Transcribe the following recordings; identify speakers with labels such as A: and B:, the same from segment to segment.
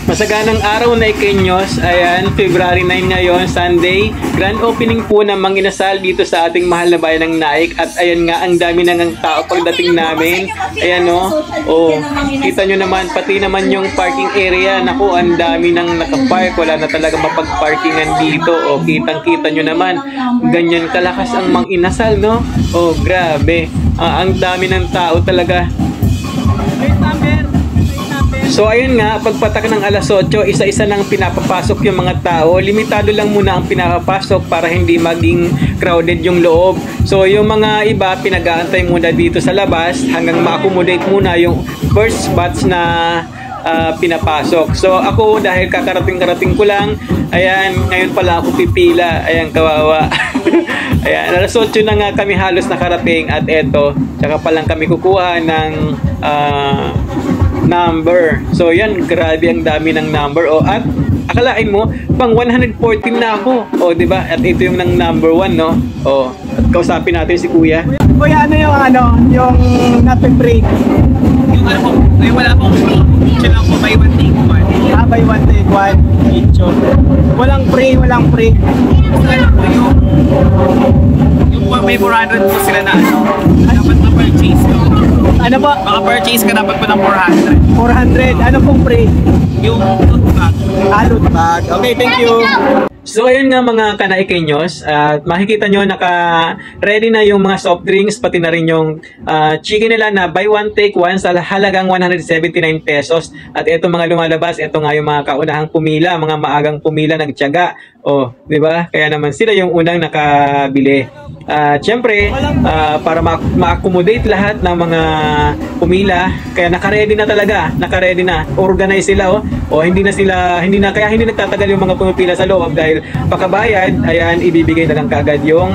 A: Masaganang araw na Iqueños. Ayan, February 9 ngayon, Sunday. Grand opening po ng Mang Inasal dito sa ating mahal na bayan ng Naik. At ayan nga, ang dami nang tao pagdating namin. Ayan o. Oh, kita nyo naman, pati naman yung parking area. Naku, ang dami nang nakapark. Wala na talaga mapagparkingan dito. O, kitang-kita nyo naman. Ganyan kalakas ang Mang Inasal, no? Oh, grabe. Ang dami ng tao talaga. So ayun nga, pagpatak ng alas 8, isa-isa nang pinapapasok yung mga tao. Limitado lang muna ang pinapapasok para hindi maging crowded yung loob. So yung mga iba, pinag-aantay muna dito sa labas hanggang ma-accommodate muna yung first batch na pinapasok. So ako, dahil kakarating-karating ko lang, ayan, ngayon pala ako pipila. Ayan, kawawa. Ayan, alas 8 na nga kami halos nakarating at eto, tsaka pa lang kami kukuha ng number. So yan, grabe ang dami ng number. O at akalain mo, pang 114 na ako. O di ba? At ito yung ng number 1, no? O, at kausapin natin si Kuya.
B: Kuya, yung nape-break?
C: Yung ano po, ay wala pong chill lang po, buy one take one.
B: Buy one take one. Incho. Walang free.
C: Ano po yung may 400 po sila na ano, dapat na-purchase ko.
B: Ano ba?
C: Maka-purchase ka dapat po ng 400.
B: 400. Ano pong free?
C: Yung tote bag.
B: Loot bag. Okay, thank you.
A: So ayun nga mga Kanaiqueños, at makikita nyo naka-ready na yung mga soft drinks, pati na rin yung chicken nila na buy one take one sa halagang 179 pesos. At ito mga lumalabas, ito nga yung mga kaunahang pumila, mga maagang pumila nagtiyaga. Oh, di ba? Kaya naman sila yung unang nakabili. Siyempre, para ma-accommodate lahat ng mga pumila, kaya naka-ready na talaga, organize sila kaya hindi nagtatagal yung mga pumipila sa loob dahil pagkabayad, ayan, ibibigay na lang kaagad yung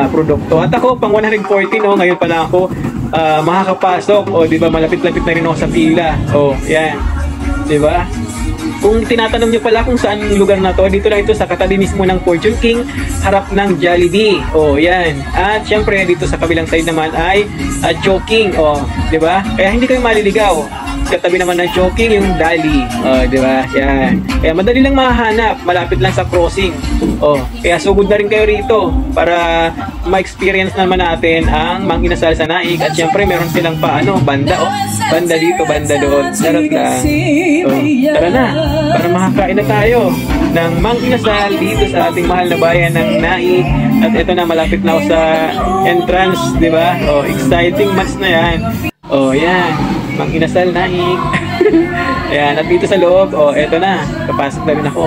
A: produkto. At ako, pang 114, ngayon pa lang ako makakapasok. Di ba, malapit-lapit na rin ako sa pila. Yan. Di ba? Kung tinatanong niyo pala kung saan lugar na to, dito lang ito sa katabi mismo ng Fortune King, harap ng Jollibee. Yan. At syempre dito sa kabilang side naman ay Joking. Di ba? Kaya hindi kayo maliligaw. Katabi naman ng Joking yung Dali. Di ba? Yan. Kaya madali lang mahanap, malapit lang sa crossing. Kaya sugod na rin kayo rito para ma-experience naman natin ang Mang Inasal sa Naik. At syempre meron silang banda. Banda dito, banda doon. Charot lang. Tara na, para makakain na tayo ng Mang Inasal dito sa ating mahal na bayan ng Naik. At ito na, malapit na ako sa entrance, di ba? Exciting match na yan. Yan, Mang Inasal Naik. Ayan, at dito sa loob, eto na, papasok na rin ako.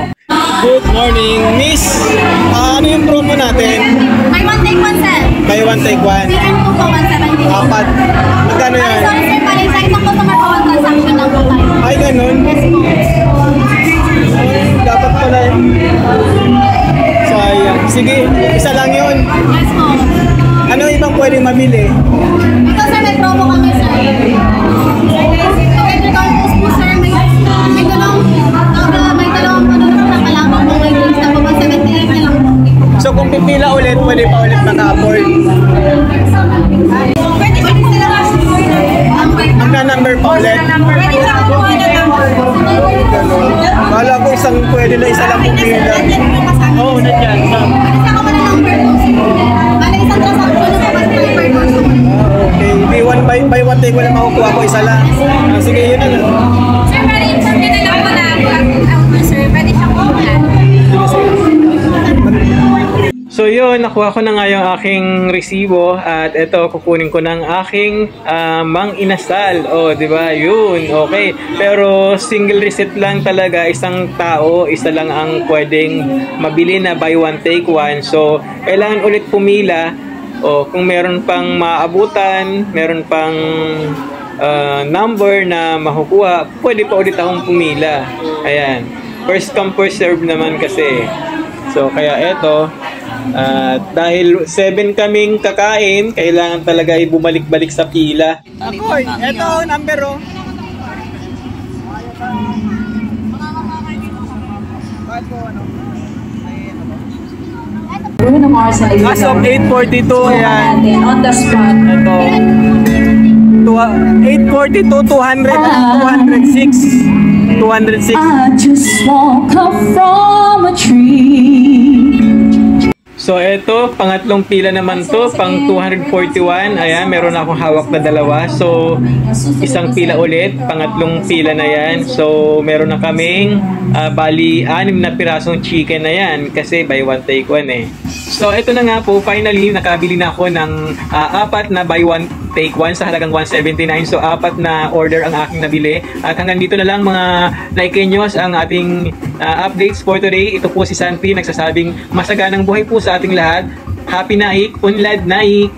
B: Good morning, Miss. Ano yung promo natin?
D: Buy one take one, sir.
B: Buy one take one.
D: PM2 po, 170.
B: Apat. Magkano yan?
D: Sorry, sir, pala sa isang customer po, one transaction lang po tayo.
B: Ay, ganun?
D: Yes po.
B: Dapat pala sayang. Sige, isa lang yun.
D: Yes po.
B: Ano ibang pwedeng mabili?
D: Ito, sir, may promo kami, sir. So, every campus po, sir, may dalawang na kalabang po may drinks na po, 178 na lang po.
B: So kung pipila ulit, pwede pa ulit maka-afford.
D: Pwede sila
B: Magna-number pa ulit.
D: Pwede sila kumuha na number.
B: Kala ko pwede na isa lang pumila.
D: Oo,
B: nandiyan.
D: Pwede sila kumuha na number po, sir. Bala isang transaction na po, per person.
B: Okay, buy one take wala makukuha ko, isa lang. Sige, yun na lang.
D: Sir, pwede inform nyo na lang po na sir, pwede siya kumuha.
A: So yun, nakuha ko na nga yung aking resibo at ito, kukunin ko ng aking Mang Inasal. Di ba? Yun, okay. Pero single receipt lang talaga, isang tao, isa lang ang pwedeng mabili na buy one take one. So, kailangan ulit pumila. Kung meron pang maabutan, meron pang number na makukuha, pwede pa ulit akong pumila. Ayan. First come, first serve naman kasi. So, kaya eto, dahil 7 kaming kakain, kailangan talaga bumalik-balik sa pila.
B: Akoy, eto, number
E: Bruno Mars ay
B: as of 8:42, ayan.
E: on the spot.
B: Ito. 8:42, 200 and 206. 206.
E: I just woke up from a tree.
A: So ito, pangatlong pila naman to, pang 241. Ayan, meron akong hawak na dalawa. So, isang pila ulit, pangatlong pila na yan. So, meron na kaming bali 6 na pirasong chicken na yan kasi buy one take one eh. So, ito na nga po, finally, nakabili na ako ng 4 na buy one take one sa halagang 179. So, 4 na order ang aking nabili. At hanggang dito na lang mga Naikenyos ang ating updates for today. Ito po si Santi nagsasabing masaganang buhay po sa ating lahat. Happy Naik, Unlad Naik!